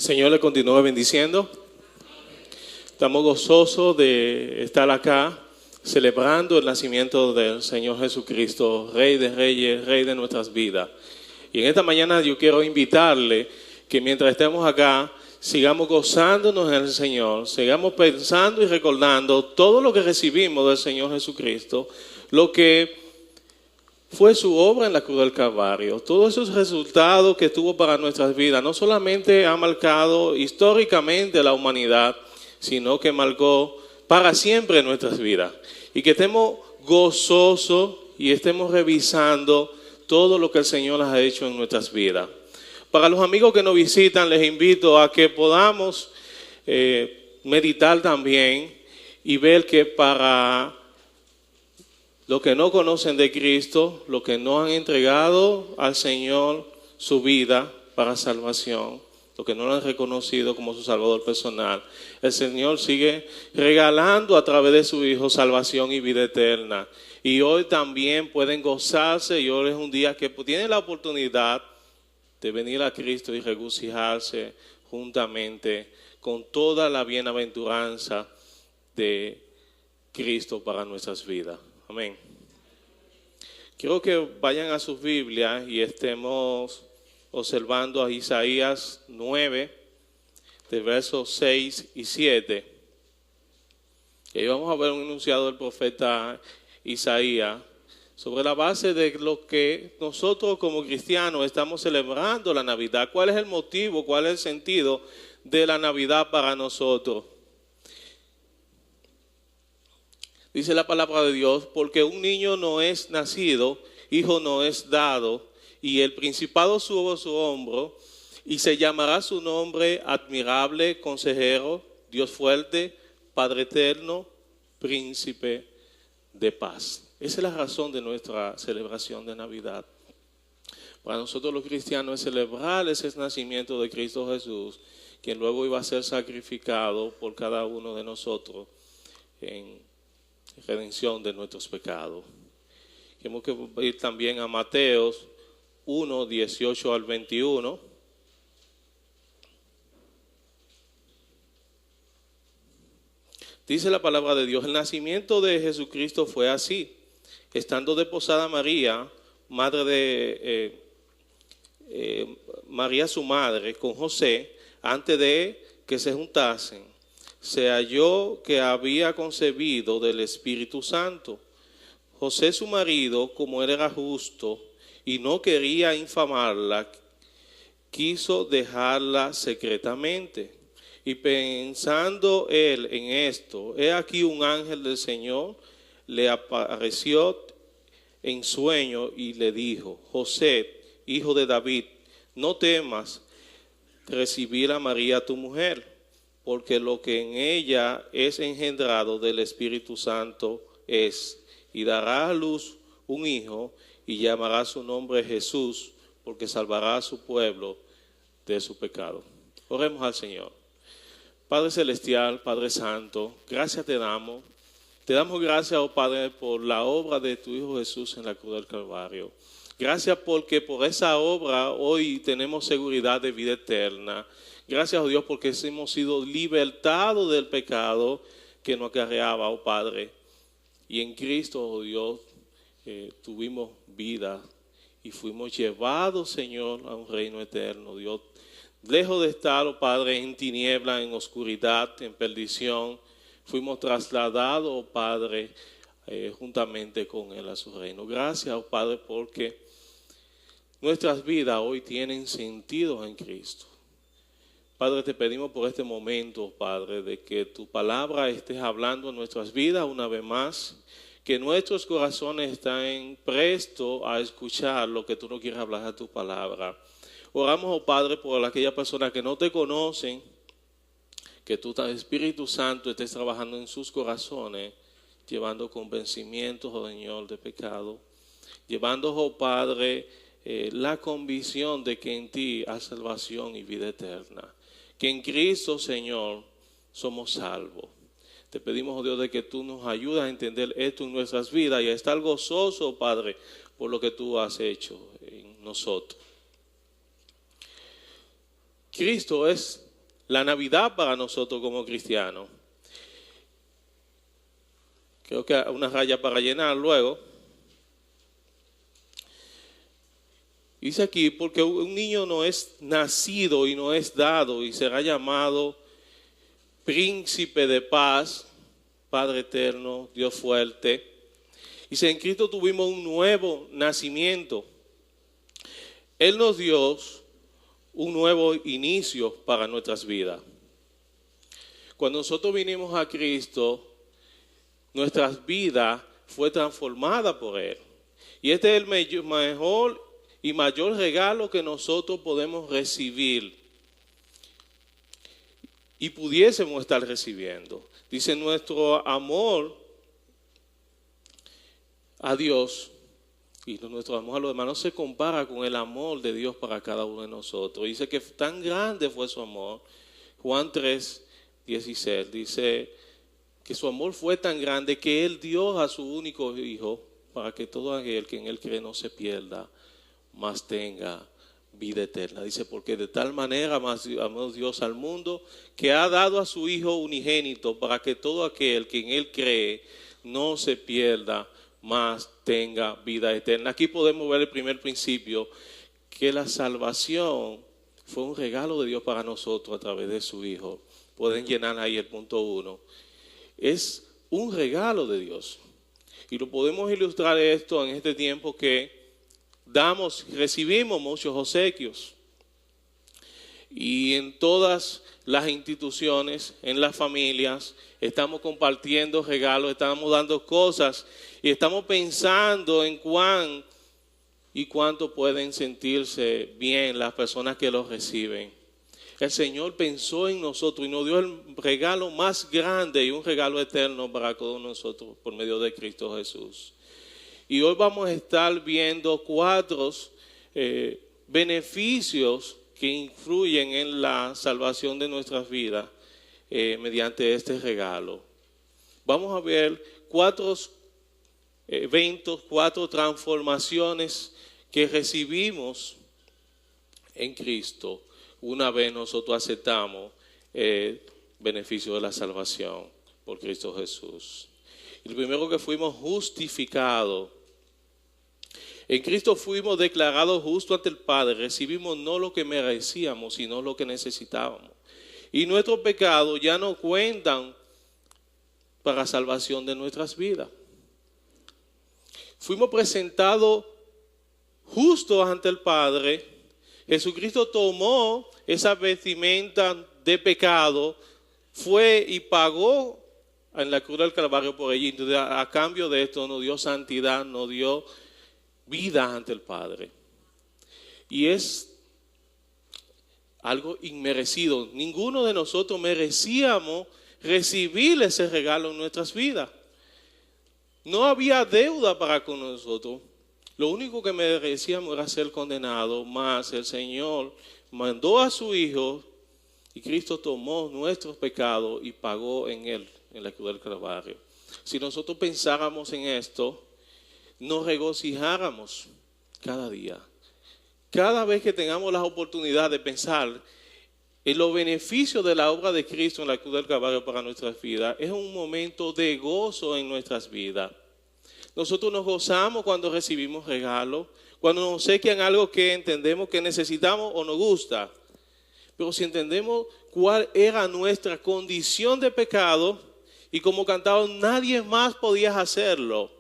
Señor le continúe bendiciendo. Estamos gozosos de estar acá celebrando el nacimiento del Señor Jesucristo, Rey de Reyes, Rey de nuestras vidas. Y en esta mañana yo quiero invitarle que mientras estemos acá, sigamos gozándonos en el Señor, sigamos pensando y recordando todo lo que recibimos del Señor Jesucristo, lo que fue su obra en la cruz del Calvario. Todos esos resultados que tuvo para nuestras vidas, no solamente ha marcado históricamente la humanidad, sino que marcó para siempre nuestras vidas. Y que estemos gozosos y estemos revisando todo lo que el Señor ha hecho en nuestras vidas. Para los amigos que nos visitan, les invito a que podamos meditar también y ver que para los que no conocen de Cristo, los que no han entregado al Señor su vida para salvación, los que no lo han reconocido como su Salvador personal, el Señor sigue regalando a través de su Hijo salvación y vida eterna. Y hoy también pueden gozarse, y hoy es un día que tienen la oportunidad de venir a Cristo y regocijarse juntamente con toda la bienaventuranza de Cristo para nuestras vidas. Amén. Quiero que vayan a sus Biblias y estemos observando a Isaías 9, de versos 6 y 7. Y ahí vamos a ver un enunciado del profeta Isaías sobre la base de lo que nosotros como cristianos estamos celebrando la Navidad. ¿Cuál es el motivo, cuál es el sentido de la Navidad para nosotros? Dice la palabra de Dios, porque un niño no es nacido, hijo no es dado, y el principado sobre su hombro, y se llamará su nombre admirable, consejero, Dios fuerte, Padre eterno, príncipe de paz. Esa es la razón de nuestra celebración de Navidad. Para nosotros los cristianos es celebrar ese nacimiento de Cristo Jesús, quien luego iba a ser sacrificado por cada uno de nosotros en redención de nuestros pecados. Tenemos que ir también a Mateos 1, 18 al 21. Dice la palabra de Dios, el nacimiento de Jesucristo fue así. Estando desposada María, madre de María su madre, con José, antes de que se juntasen, se halló que había concebido del Espíritu Santo. José su marido, como él era justo y no quería infamarla, quiso dejarla secretamente. Y pensando él en esto, he aquí un ángel del Señor le apareció en sueño y le dijo, José, hijo de David, no temas recibir a María tu mujer, porque lo que en ella es engendrado del Espíritu Santo es, y dará a luz un hijo, y llamará su nombre Jesús, porque salvará a su pueblo de su pecado. Oremos al Señor. Padre Celestial, Padre Santo, gracias te damos. Te damos gracias, oh Padre, por la obra de tu Hijo Jesús en la cruz del Calvario. Gracias porque por esa obra hoy tenemos seguridad de vida eterna. Gracias, oh Dios, porque hemos sido libertados del pecado que nos acarreaba, oh Padre. Y en Cristo, oh Dios, tuvimos vida y fuimos llevados, Señor, a un reino eterno, Dios. Lejos de estar, oh Padre, en tiniebla, en oscuridad, en perdición, fuimos trasladados, oh Padre, juntamente con Él a su reino. Gracias, oh Padre, porque nuestras vidas hoy tienen sentido en Cristo. Padre, te pedimos por este momento, Padre, de que tu palabra estés hablando en nuestras vidas una vez más, que nuestros corazones estén prestos a escuchar lo que tú no quieres hablar a tu palabra. Oramos, oh Padre, por aquellas personas que no te conocen, que tu Espíritu Santo estés trabajando en sus corazones, llevando convencimientos, oh Señor, de pecado, llevando, oh Padre, la convicción de que en ti hay salvación y vida eterna, que en Cristo, Señor, somos salvos. Te pedimos, oh Dios, de que tú nos ayudes a entender esto en nuestras vidas y a estar gozoso, Padre, por lo que tú has hecho en nosotros. Cristo es la Navidad para nosotros como cristianos. Creo que una raya para llenar luego. Dice aquí, porque un niño no es nacido y no es dado y será llamado Príncipe de Paz, Padre Eterno, Dios fuerte. Dice, en Cristo tuvimos un nuevo nacimiento. Él nos dio un nuevo inicio para nuestras vidas. Cuando nosotros vinimos a Cristo, nuestras vidas fue transformada por Él. Y este es el mejor y mayor regalo que nosotros podemos recibir y pudiésemos estar recibiendo. Dice, nuestro amor a Dios y nuestro amor a los demás no se compara con el amor de Dios para cada uno de nosotros. Dice que tan grande fue su amor. Juan 3:16 dice que su amor fue tan grande que Él dio a su único Hijo para que todo aquel que en Él cree no se pierda, mas tenga vida eterna. Dice, porque de tal manera más amó Dios al mundo que ha dado a su Hijo unigénito para que todo aquel que en Él cree no se pierda, mas tenga vida eterna. Aquí podemos ver el primer principio, que la salvación fue un regalo de Dios para nosotros a través de su Hijo. Pueden llenar ahí el punto 1. Es un regalo de Dios. Y lo podemos ilustrar esto en este tiempo que recibimos muchos obsequios. Y en todas las instituciones, en las familias, estamos compartiendo regalos, estamos dando cosas y estamos pensando en cuánto pueden sentirse bien las personas que los reciben. El Señor pensó en nosotros y nos dio el regalo más grande y un regalo eterno para todos nosotros por medio de Cristo Jesús. Y hoy vamos a estar viendo 4 beneficios que influyen en la salvación de nuestras vidas mediante este regalo. Vamos a ver 4 eventos, 4 transformaciones que recibimos en Cristo una vez nosotros aceptamos el beneficio de la salvación por Cristo Jesús. El primero, que fuimos justificados. En Cristo fuimos declarados justos ante el Padre. Recibimos no lo que merecíamos, sino lo que necesitábamos. Y nuestros pecados ya no cuentan para salvación de nuestras vidas. Fuimos presentados justos ante el Padre. Jesucristo tomó esa vestimenta de pecado, fue y pagó en la cruz del Calvario por ella. Entonces, a cambio de esto nos dio santidad, nos dio vida ante el Padre. Y es algo inmerecido. Ninguno de nosotros merecíamos recibir ese regalo en nuestras vidas. No había deuda para con nosotros. Lo único que merecíamos era ser condenados, mas el Señor mandó a su Hijo y Cristo tomó nuestros pecados y pagó en Él, en la cruz del Calvario. Si nosotros pensáramos en esto, nos regocijáramos cada día. Cada vez que tengamos la oportunidad de pensar en los beneficios de la obra de Cristo en la cruz del Calvario para nuestras vidas, es un momento de gozo en nuestras vidas. Nosotros nos gozamos cuando recibimos regalos, cuando nos obsequian algo que entendemos que necesitamos o nos gusta. Pero si entendemos cuál era nuestra condición de pecado, y como cantábamos, nadie más podía hacerlo.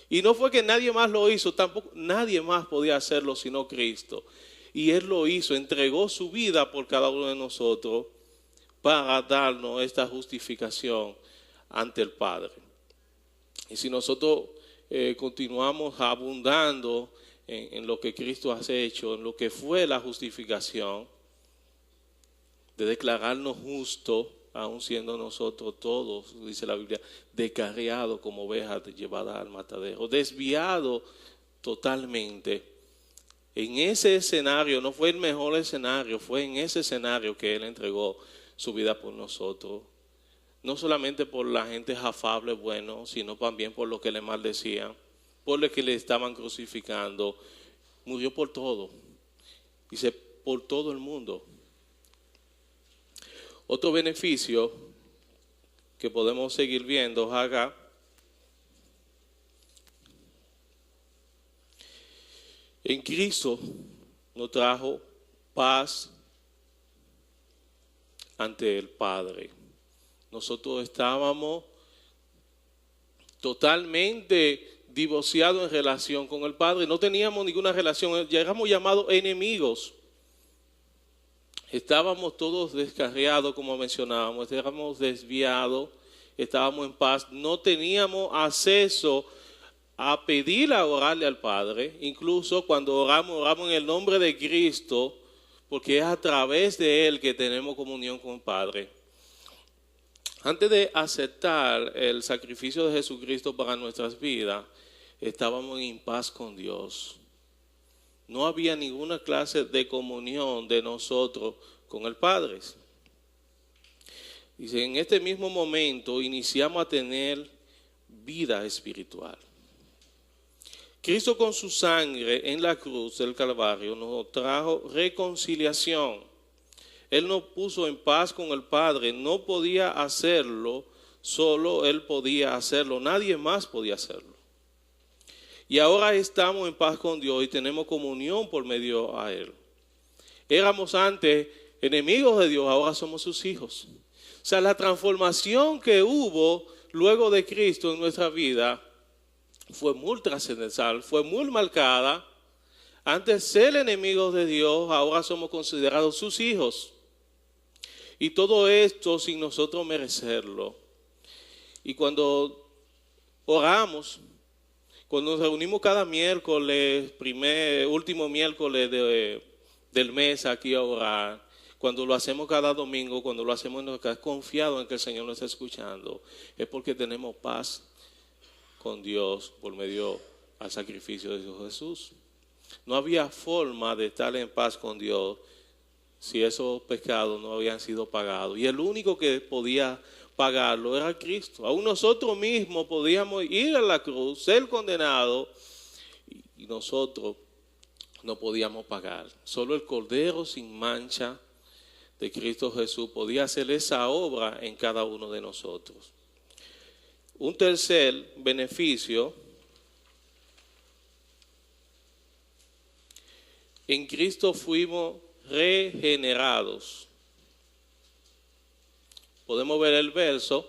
Y no fue que nadie más lo hizo, tampoco nadie más podía hacerlo sino Cristo. Y Él lo hizo, entregó su vida por cada uno de nosotros para darnos esta justificación ante el Padre. Y si nosotros continuamos abundando en lo que Cristo ha hecho, en lo que fue la justificación, de declararnos justos, aun siendo nosotros todos, dice la Biblia, descarriados como ovejas llevadas al matadero, desviados totalmente. En ese escenario, no fue el mejor escenario, fue en ese escenario que Él entregó su vida por nosotros. No solamente por la gente afable, bueno, sino también por lo que le maldecían, por lo que le estaban crucificando. Murió por todo. Dice, por todo el mundo. Otro beneficio que podemos seguir viendo acá en Cristo nos trajo paz ante el Padre. Nosotros estábamos totalmente divorciados en relación con el Padre, no teníamos ninguna relación, ya éramos llamados enemigos. Estábamos todos descarriados, como mencionábamos, éramos desviados, estábamos en paz, no teníamos acceso a pedir, a orarle al Padre. Incluso cuando oramos en el nombre de Cristo, porque es a través de Él que tenemos comunión con el Padre. Antes de aceptar el sacrificio de Jesucristo para nuestras vidas, estábamos en paz con Dios. No había ninguna clase de comunión de nosotros con el Padre. Dice, en este mismo momento iniciamos a tener vida espiritual. Cristo con su sangre en la cruz del Calvario nos trajo reconciliación. Él nos puso en paz con el Padre. No podía hacerlo, solo Él podía hacerlo. Nadie más podía hacerlo. Y ahora estamos en paz con Dios y tenemos comunión por medio a Él. Éramos antes enemigos de Dios, ahora somos sus hijos. O sea, la transformación que hubo luego de Cristo en nuestra vida fue muy trascendental, fue muy marcada. Antes de ser enemigos de Dios, ahora somos considerados sus hijos. Y todo esto sin nosotros merecerlo. Y cuando oramos, cuando nos reunimos cada miércoles, último miércoles del mes aquí a orar, cuando lo hacemos cada domingo, cuando lo hacemos en nuestra casa, confiado en que el Señor nos está escuchando, es porque tenemos paz con Dios por medio al sacrificio de Jesús. No había forma de estar en paz con Dios si esos pecados no habían sido pagados. Y el único que podía pagarlo era Cristo. Aún nosotros mismos podíamos ir a la cruz, ser condenados, y nosotros no podíamos pagar. Solo el Cordero sin mancha de Cristo Jesús podía hacer esa obra en cada uno de nosotros. Un tercer beneficio, en Cristo fuimos regenerados. Podemos ver el verso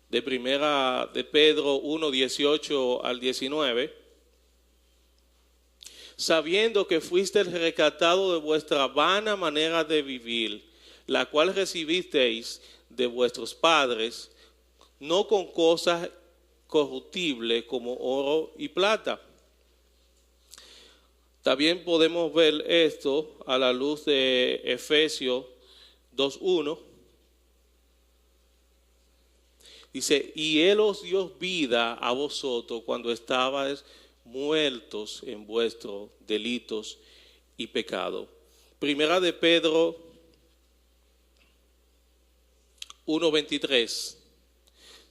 de primera de Pedro 1, 18 al 19. Sabiendo que fuisteis rescatados de vuestra vana manera de vivir, la cual recibisteis de vuestros padres, no con cosas corruptibles como oro y plata. También podemos ver esto a la luz de Efesios 2:1. Dice, y Él os dio vida a vosotros cuando estabais muertos en vuestros delitos y pecados. Primera de Pedro 1:23.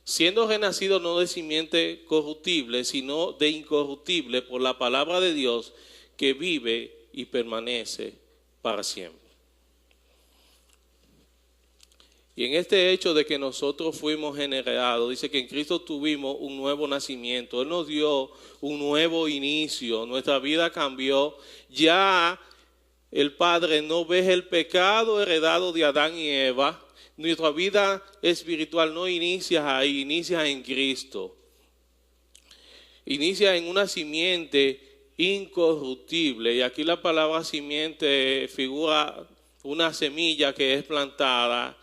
Siendo renacido no de simiente corruptible, sino de incorruptible por la palabra de Dios que vive y permanece para siempre. Y en este hecho de que nosotros fuimos generados, dice que en Cristo tuvimos un nuevo nacimiento. Él nos dio un nuevo inicio, nuestra vida cambió. Ya el Padre no ve el pecado heredado de Adán y Eva. Nuestra vida espiritual no inicia ahí, inicia en Cristo. Inicia en una simiente incorruptible. Y aquí la palabra simiente figura una semilla que es plantada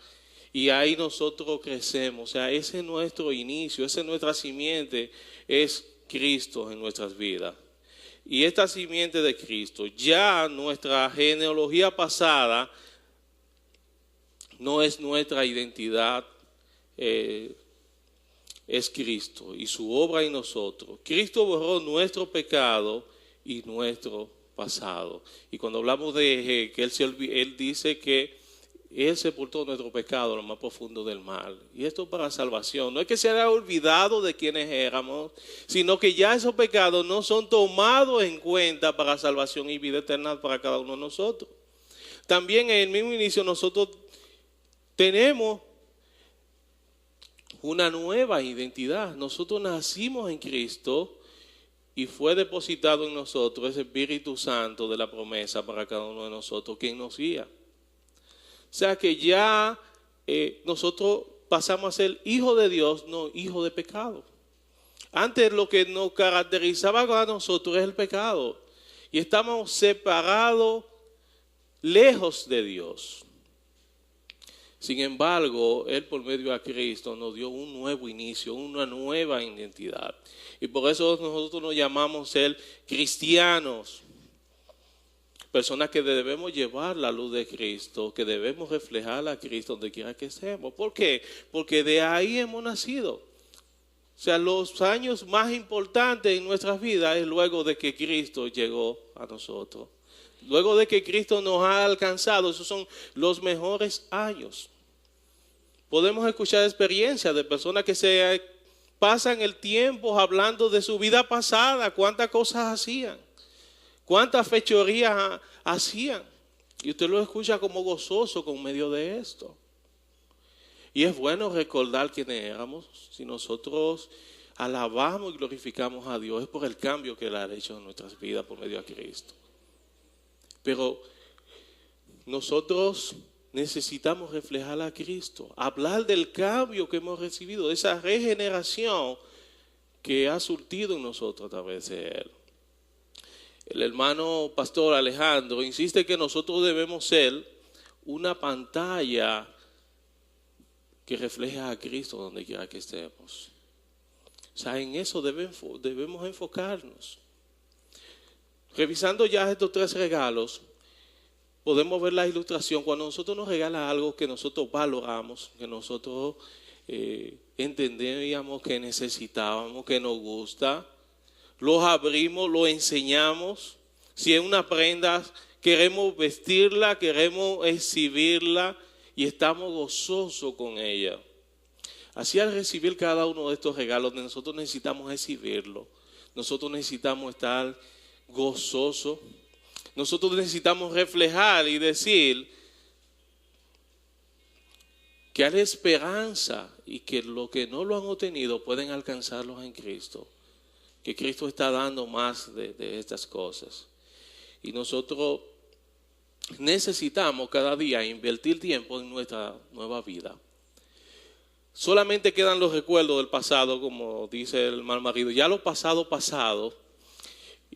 y ahí nosotros crecemos. O sea, ese es nuestro inicio, esa es nuestra simiente, es Cristo en nuestras vidas. Y esta simiente de Cristo, ya nuestra genealogía pasada no es nuestra identidad, es Cristo y su obra en nosotros. Cristo borró nuestro pecado y nuestro pasado. Y cuando hablamos de que Él dice que Él sepultó nuestro pecado, lo más profundo del mal. Y esto para salvación. No es que se haya olvidado de quienes éramos, sino que ya esos pecados no son tomados en cuenta para salvación y vida eterna para cada uno de nosotros. también en el mismo inicio nosotros tenemos una nueva identidad. Nosotros nacimos en Cristo y fue depositado en nosotros ese Espíritu Santo de la promesa para cada uno de nosotros, quien nos guía. O sea que ya nosotros pasamos a ser hijos de Dios, no hijos de pecado. Antes lo que nos caracterizaba a nosotros es el pecado. Y estamos separados, lejos de Dios. Sin embargo, Él por medio de Cristo nos dio un nuevo inicio, una nueva identidad. Y por eso nosotros nos llamamos ser cristianos. Personas que debemos llevar la luz de Cristo, que debemos reflejar a Cristo donde quiera que estemos. ¿Por qué? Porque de ahí hemos nacido. O sea, los años más importantes en nuestras vidas es luego de que Cristo llegó a nosotros. Luego de que Cristo nos ha alcanzado, esos son los mejores años. Podemos escuchar experiencias de personas que se pasan el tiempo hablando de su vida pasada, cuántas cosas hacían, cuántas fechorías hacían. Y usted lo escucha como gozoso con medio de esto. Y es bueno recordar quiénes éramos. Si nosotros alabamos y glorificamos a Dios, es por el cambio que Él ha hecho en nuestras vidas por medio de Cristo. Pero nosotros necesitamos reflejar a Cristo, hablar del cambio que hemos recibido, de esa regeneración que ha surtido en nosotros a través de Él. El hermano pastor Alejandro insiste que nosotros debemos ser una pantalla que refleja a Cristo donde quiera que estemos. O sea, en eso debemos enfocarnos. Revisando ya estos 3 regalos, podemos ver la ilustración. Cuando nosotros nos regala algo que nosotros valoramos, que nosotros entendíamos que necesitábamos, que nos gusta, los abrimos, lo enseñamos. Si es una prenda, queremos vestirla, queremos exhibirla y estamos gozosos con ella. Así al recibir cada uno de estos regalos, nosotros necesitamos exhibirlo. Nosotros necesitamos estar gozosos. Nosotros necesitamos reflejar y decir que hay esperanza y que los que no lo han obtenido pueden alcanzarlos en Cristo. Que Cristo está dando más de estas cosas. Y nosotros necesitamos cada día invertir tiempo en nuestra nueva vida. Solamente quedan los recuerdos del pasado, como dice el mal marido. Ya lo pasado,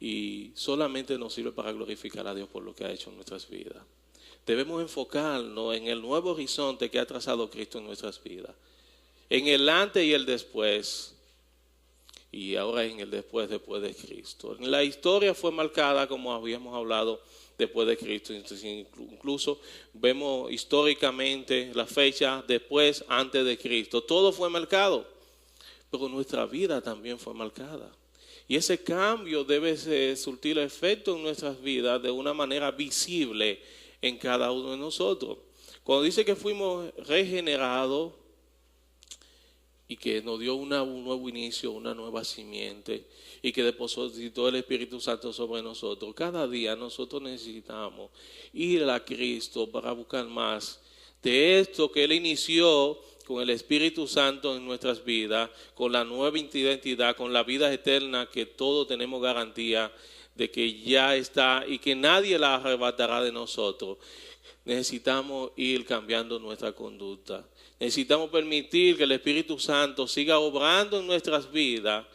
y solamente nos sirve para glorificar a Dios por lo que ha hecho en nuestras vidas. Debemos enfocarnos en el nuevo horizonte que ha trazado Cristo en nuestras vidas. En el antes y el después. Y ahora en el después de Cristo. La historia fue marcada, como habíamos hablado, después de Cristo. Entonces, incluso vemos históricamente la fecha después, antes de Cristo. Todo fue marcado, pero nuestra vida también fue marcada. Y ese cambio debe surtir efecto en nuestras vidas de una manera visible en cada uno de nosotros. Cuando dice que fuimos regenerados y que nos dio un nuevo inicio, una nueva simiente, y que depositó el Espíritu Santo sobre nosotros, cada día nosotros necesitamos ir a Cristo para buscar más de esto que Él inició con el Espíritu Santo en nuestras vidas, con la nueva identidad, con la vida eterna que todos tenemos garantía de que ya está y que nadie la arrebatará de nosotros. Necesitamos ir cambiando nuestra conducta. Necesitamos permitir que el Espíritu Santo siga obrando en nuestras vidas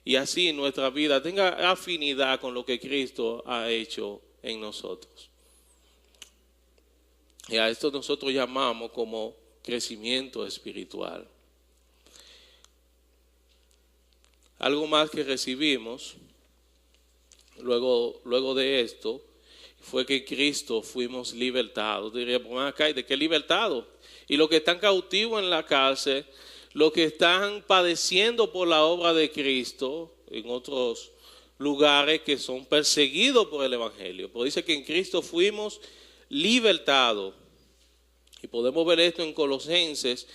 y así nuestra vida tenga afinidad con lo que Cristo ha hecho en nosotros. Y a esto nosotros llamamos como crecimiento espiritual. Algo más que recibimos luego de esto fue que en Cristo fuimos libertados. Diría, pues acá, ¿de qué libertados? Y los que están cautivos en la cárcel, los que están padeciendo por la obra de Cristo en otros lugares que son perseguidos por el Evangelio. Pero dice que en Cristo fuimos libertados. Y podemos ver esto en Colosenses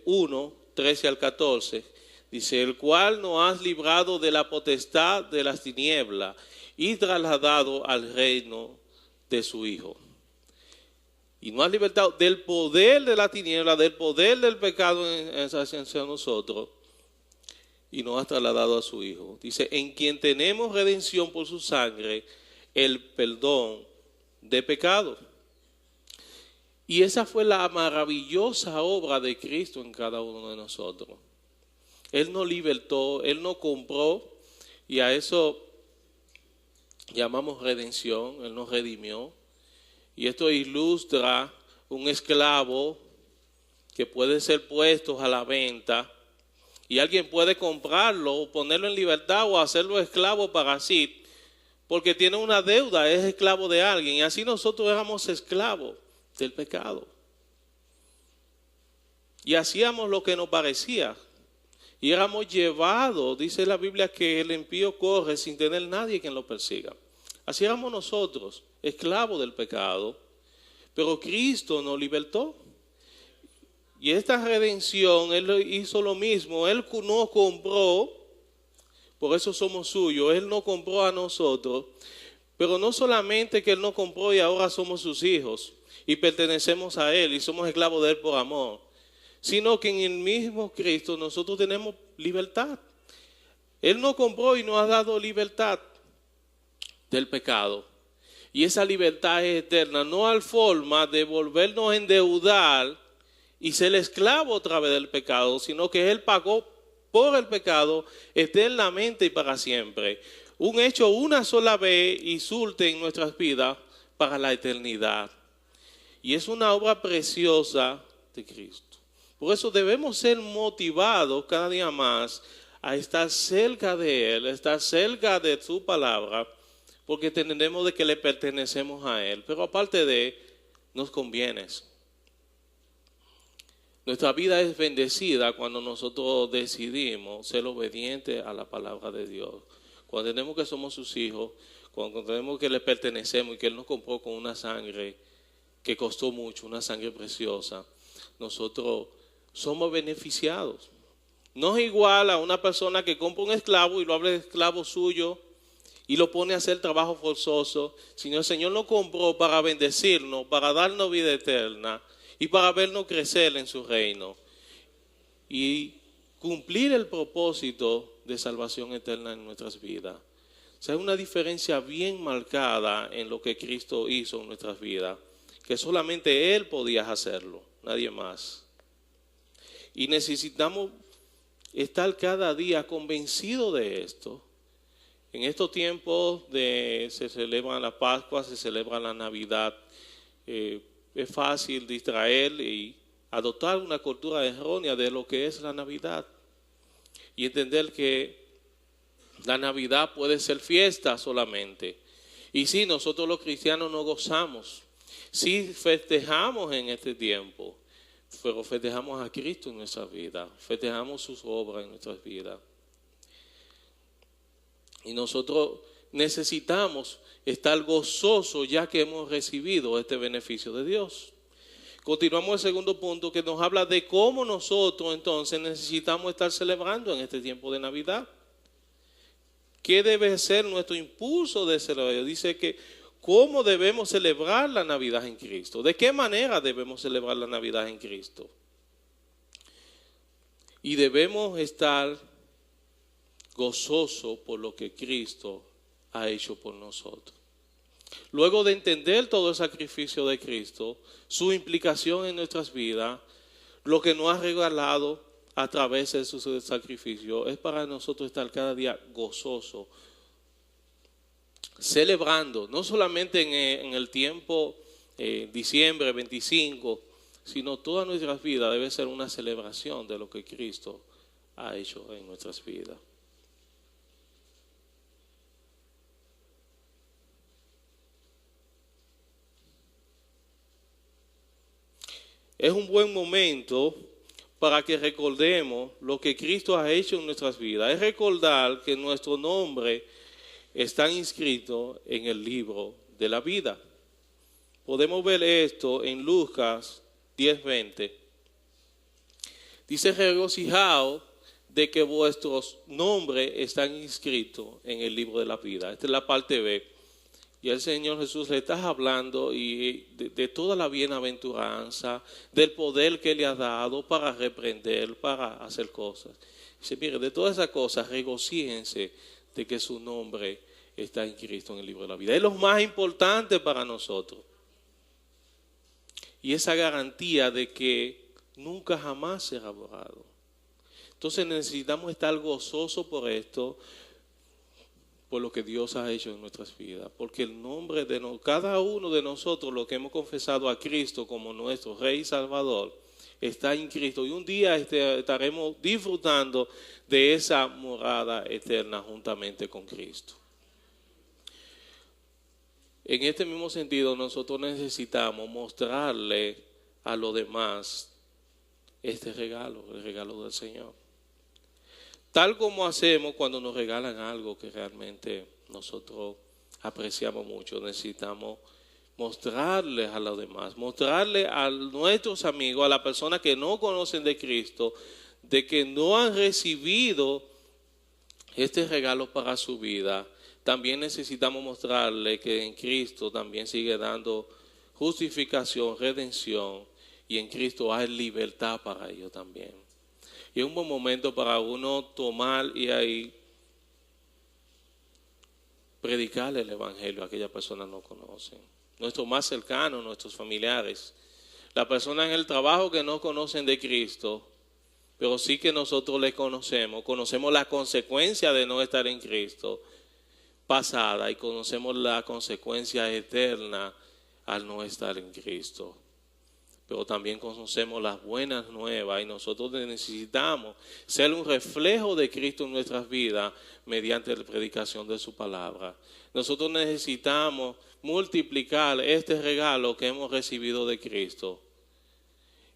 1, 13 al 14. Dice, el cual nos has librado de la potestad de las tinieblas y trasladado al reino de su Hijo, Y nos ha libertado del poder de la tiniebla, del poder del pecado hacia nosotros. Y nos ha trasladado a su Hijo. Dice, en quien tenemos redención por su sangre, el perdón de pecado. Y esa fue la maravillosa obra de Cristo en cada uno de nosotros. Él nos libertó, Él nos compró, y a eso llamamos redención. Él nos redimió. Y esto ilustra un esclavo que puede ser puesto a la venta. Y alguien puede comprarlo o ponerlo en libertad o hacerlo esclavo para sí, porque tiene una deuda, es esclavo de alguien. Y así nosotros éramos esclavos del pecado. Y hacíamos lo que nos parecía. Y éramos llevados, dice la Biblia, que el impío corre sin tener nadie quien lo persiga. Así éramos nosotros, esclavos del pecado. Pero Cristo nos libertó. Y esta redención, Él hizo lo mismo. Él nos compró, por eso somos suyos. Él nos compró a nosotros. Pero no solamente que Él nos compró y ahora somos sus hijos y pertenecemos a Él y somos esclavos de Él por amor, sino que en el mismo Cristo nosotros tenemos libertad. Él nos compró y nos ha dado libertad del pecado. Y esa libertad es eterna, no hay forma de volvernos a endeudar y ser esclavo otra vez del pecado, sino que Él pagó por el pecado eternamente y para siempre. Un hecho una sola vez y surte en nuestras vidas para la eternidad. Y es una obra preciosa de Cristo. Por eso debemos ser motivados cada día más a estar cerca de Él, a estar cerca de su palabra, porque entendemos de que le pertenecemos a Él. Pero aparte de, nos conviene. Nuestra vida es bendecida cuando nosotros decidimos ser obedientes a la palabra de Dios. Cuando entendemos que somos sus hijos, cuando entendemos que le pertenecemos y que Él nos compró con una sangre que costó mucho, una sangre preciosa, nosotros somos beneficiados. No es igual a una persona que compra un esclavo y lo habla de esclavo suyo y lo pone a hacer trabajo forzoso, sino el Señor nos compró para bendecirnos, para darnos vida eterna y para vernos crecer en su reino y cumplir el propósito de salvación eterna en nuestras vidas. O sea, hay una diferencia bien marcada en lo que Cristo hizo en nuestras vidas, que solamente Él podía hacerlo, nadie más. Y necesitamos estar cada día convencidos de esto. En estos tiempos se celebran la Pascua, se celebra la Navidad, es fácil distraer y adoptar una cultura errónea de lo que es la Navidad y entender que la Navidad puede ser fiesta solamente. Y sí, nosotros los cristianos nos gozamos, sí festejamos en este tiempo, pero festejamos a Cristo en nuestra vida, festejamos sus obras en nuestras vidas. Y nosotros necesitamos estar gozosos ya que hemos recibido este beneficio de Dios. Continuamos el segundo punto que nos habla de cómo nosotros entonces necesitamos estar celebrando en este tiempo de Navidad. ¿Qué debe ser nuestro impulso de celebrar? Dice que cómo debemos celebrar la Navidad en Cristo. ¿De qué manera debemos celebrar la Navidad en Cristo? Y debemos estar gozosos por lo que Cristo ha hecho por nosotros. Luego de entender todo el sacrificio de Cristo, su implicación en nuestras vidas, lo que nos ha regalado a través de su sacrificio, es para nosotros estar cada día gozosos, celebrando, no solamente en el tiempo diciembre 25, sino toda nuestra vida debe ser una celebración de lo que Cristo ha hecho en nuestras vidas. Es un buen momento para que recordemos lo que Cristo ha hecho en nuestras vidas. Es recordar que nuestro nombre está inscrito en el libro de la vida. Podemos ver esto en Lucas 10:20. Dice: regocijaos de que vuestros nombres están inscritos en el libro de la vida. Esta es la parte B. Y el Señor Jesús le está hablando y de toda la bienaventuranza, del poder que le ha dado para reprender, para hacer cosas. Dice, mire, de todas esas cosas, regocíjense de que su nombre está en Cristo en el libro de la vida. Es lo más importante para nosotros. Y esa garantía de que nunca jamás será borrado. Entonces necesitamos estar gozosos por esto, por lo que Dios ha hecho en nuestras vidas. Porque el nombre de cada uno de nosotros, los que hemos confesado a Cristo como nuestro Rey y Salvador, está en Cristo. Y un día estaremos disfrutando de esa morada eterna juntamente con Cristo. En este mismo sentido, nosotros necesitamos mostrarle a los demás este regalo, el regalo del Señor. Tal como hacemos cuando nos regalan algo que realmente nosotros apreciamos mucho, necesitamos mostrarles a los demás, mostrarle a nuestros amigos, a las personas que no conocen de Cristo, de que no han recibido este regalo para su vida. También necesitamos mostrarle que en Cristo también sigue dando justificación, redención, y en Cristo hay libertad para ellos también. Y es un buen momento para uno tomar y ahí predicarle el Evangelio a aquellas personas que no conocen. Nuestros más cercanos, nuestros familiares, las personas en el trabajo que no conocen de Cristo, pero sí que nosotros les conocemos la consecuencia de no estar en Cristo pasada y conocemos la consecuencia eterna al no estar en Cristo. Pero también conocemos las buenas nuevas y nosotros necesitamos ser un reflejo de Cristo en nuestras vidas mediante la predicación de su palabra. Nosotros necesitamos multiplicar este regalo que hemos recibido de Cristo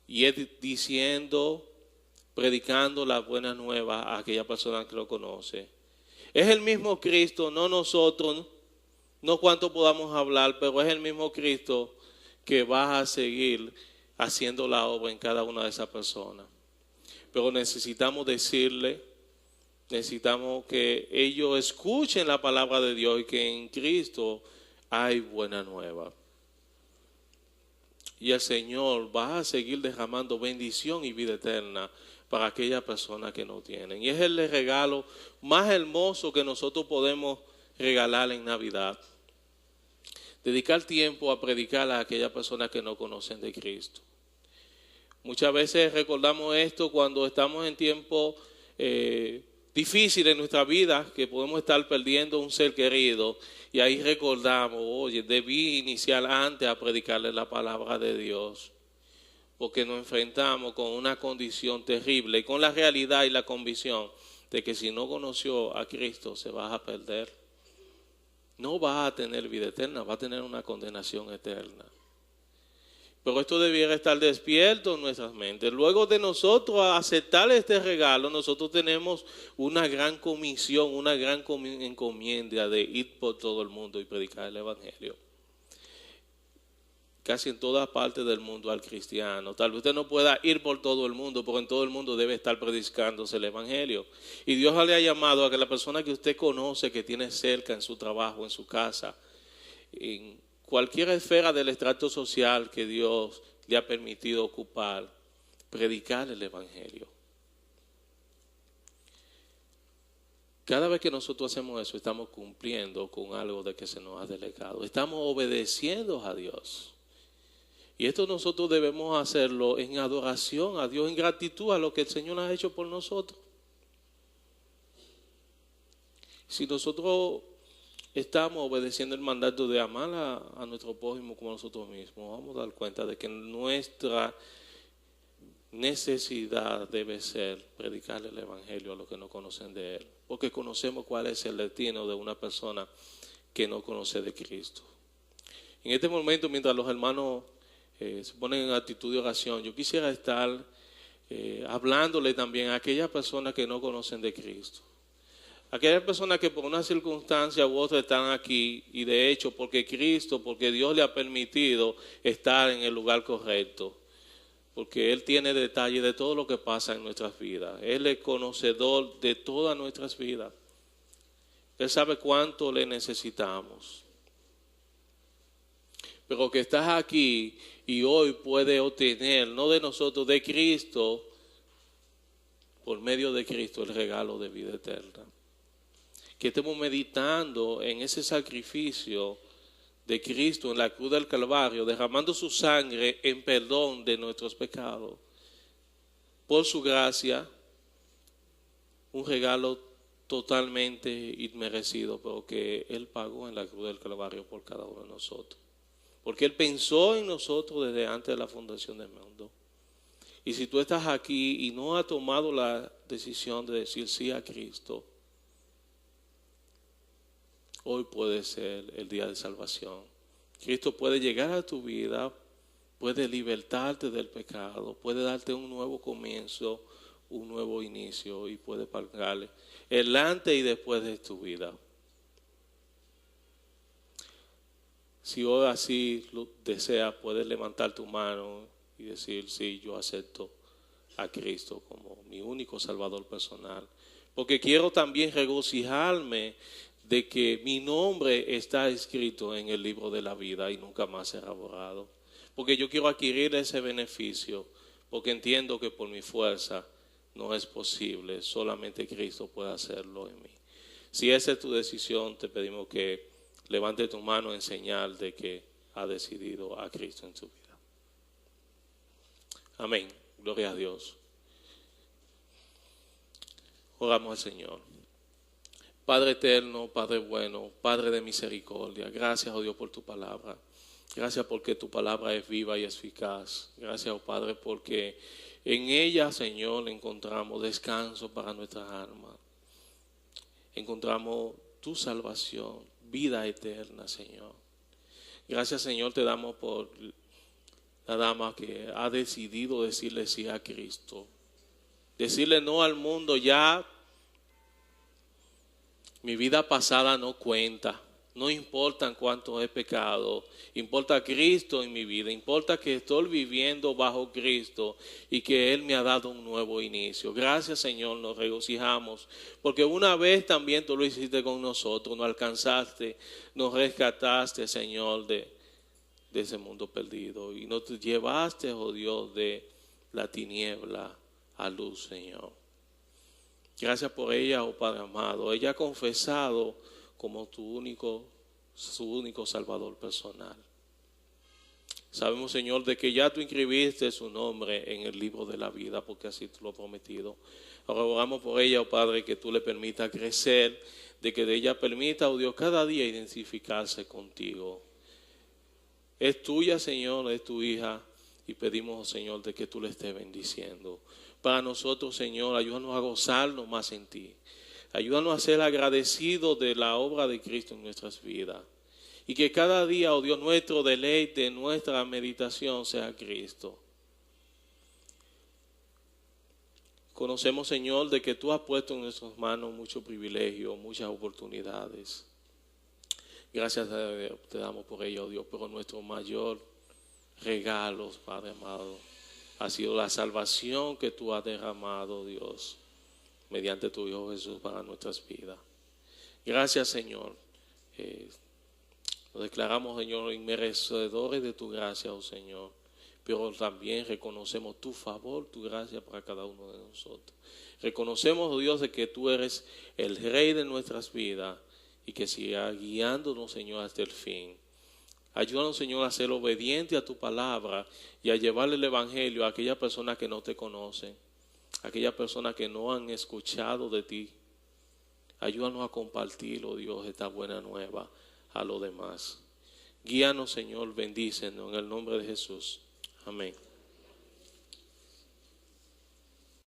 y es diciendo, predicando las buenas nuevas a aquella persona que lo conoce. Es el mismo Cristo, no nosotros, no cuánto podamos hablar, pero es el mismo Cristo que va a seguir haciendo la obra en cada una de esas personas. Pero necesitamos decirle, necesitamos que ellos escuchen la palabra de Dios y que en Cristo hay buena nueva. Y el Señor va a seguir derramando bendición y vida eterna para aquellas personas que no tienen. Y es el regalo más hermoso que nosotros podemos regalar en Navidad. Dedicar tiempo a predicar a aquellas personas que no conocen de Cristo. Muchas veces recordamos esto cuando estamos en tiempos difíciles en nuestra vida, que podemos estar perdiendo un ser querido, y ahí recordamos, oye, debí iniciar antes a predicarle la palabra de Dios, porque nos enfrentamos con una condición terrible y con la realidad y la convicción de que si no conoció a Cristo se va a perder. No va a tener vida eterna, va a tener una condenación eterna. Pero esto debiera estar despierto en nuestras mentes. Luego de nosotros aceptar este regalo, nosotros tenemos una gran comisión, una gran encomienda de ir por todo el mundo y predicar el Evangelio. Casi en todas partes del mundo al cristiano. Tal vez usted no pueda ir por todo el mundo, pero en todo el mundo debe estar predicándose el Evangelio. Y Dios le ha llamado a que la persona que usted conoce, que tiene cerca en su trabajo, en su casa, en cualquier esfera del estrato social que Dios le ha permitido ocupar, predicar el Evangelio. Cada vez que nosotros hacemos eso, estamos cumpliendo con algo de que se nos ha delegado. Estamos obedeciendo a Dios. Y esto nosotros debemos hacerlo en adoración a Dios, en gratitud a lo que el Señor ha hecho por nosotros. Si nosotros estamos obedeciendo el mandato de amar a nuestro prójimo como a nosotros mismos, vamos a dar cuenta de que nuestra necesidad debe ser predicarle el Evangelio a los que no conocen de Él, porque conocemos cuál es el destino de una persona que no conoce de Cristo. En este momento, mientras los hermanos se ponen en actitud de oración, yo quisiera estar hablándole también a aquellas personas que no conocen de Cristo. Aquellas personas que por una circunstancia u otra están aquí y de hecho porque Cristo, porque Dios le ha permitido estar en el lugar correcto, porque Él tiene detalle de todo lo que pasa en nuestras vidas. Él es conocedor de todas nuestras vidas. Él sabe cuánto le necesitamos. pero que estás aquí y hoy puedes obtener, no de nosotros, de Cristo, por medio de Cristo, el regalo de vida eterna. Que estemos meditando en ese sacrificio de Cristo en la cruz del Calvario, derramando su sangre en perdón de nuestros pecados. Por su gracia, un regalo totalmente inmerecido, pero que Él pagó en la cruz del Calvario por cada uno de nosotros. Porque Él pensó en nosotros desde antes de la fundación del mundo. Y si tú estás aquí y no has tomado la decisión de decir sí a Cristo, hoy puede ser el día de salvación. Cristo puede llegar a tu vida, puede libertarte del pecado, puede darte un nuevo comienzo, un nuevo inicio y puede pagarle el antes y después de tu vida. Si hoy así lo deseas, puedes levantar tu mano y decir, sí, yo acepto a Cristo como mi único Salvador personal. Porque quiero también regocijarme de que mi nombre está escrito en el libro de la vida y nunca más será borrado. Porque yo quiero adquirir ese beneficio, porque entiendo que por mi fuerza no es posible, solamente Cristo puede hacerlo en mí. Si esa es tu decisión, te pedimos que levante tu mano en señal de que ha decidido a Cristo en tu vida. Amén. Gloria a Dios. Oramos al Señor. Padre eterno, Padre bueno, Padre de misericordia, gracias, oh Dios, por tu palabra. Gracias porque tu palabra es viva y eficaz. Gracias, oh Padre, porque en ella, Señor, encontramos descanso para nuestras almas. Encontramos tu salvación, vida eterna, Señor. Gracias, Señor, te damos por la dama que ha decidido decirle sí a Cristo. Decirle no al mundo, ya mi vida pasada no cuenta. No importa cuánto he pecado, importa Cristo en mi vida, importa que estoy viviendo bajo Cristo y que Él me ha dado un nuevo inicio. Gracias, Señor, nos regocijamos, porque una vez también tú lo hiciste con nosotros, nos alcanzaste, nos rescataste, Señor, de ese mundo perdido y nos llevaste, oh Dios, de la tiniebla a luz, Señor. Gracias por ella, oh Padre amado. Ella ha confesado como su único Salvador personal. Sabemos, Señor, de que ya tú inscribiste su nombre en el libro de la vida, porque así tú lo has prometido. Ahora oramos por ella, oh Padre, que tú le permitas crecer, de que de ella permita, oh Dios, cada día identificarse contigo. Es tuya, Señor, es tu hija, y pedimos, oh Señor, de que tú le estés bendiciendo. Para nosotros, Señor, ayúdanos a gozarnos más en ti. Ayúdanos a ser agradecidos de la obra de Cristo en nuestras vidas. Y que cada día, oh Dios, nuestro deleite, nuestra meditación sea Cristo. Conocemos, Señor, de que tú has puesto en nuestras manos muchos privilegios, muchas oportunidades. Gracias te damos por ello, oh Dios, pero nuestro mayor regalo, Padre amado, ha sido la salvación que tú has derramado, Dios, mediante tu Hijo Jesús para nuestras vidas. Gracias, Señor. Nos declaramos, Señor, inmerecedores de tu gracia, oh Señor, pero también reconocemos tu favor, tu gracia para cada uno de nosotros. Reconocemos, oh Dios, de que tú eres el Rey de nuestras vidas y que sigas guiándonos, Señor, hasta el fin. Ayúdanos, Señor, a ser obedientes a tu palabra y a llevarle el Evangelio a aquellas personas que no te conocen, a aquellas personas que no han escuchado de ti. Ayúdanos a compartir, oh Dios, esta buena nueva a los demás. Guíanos, Señor, bendícenos en el nombre de Jesús. Amén.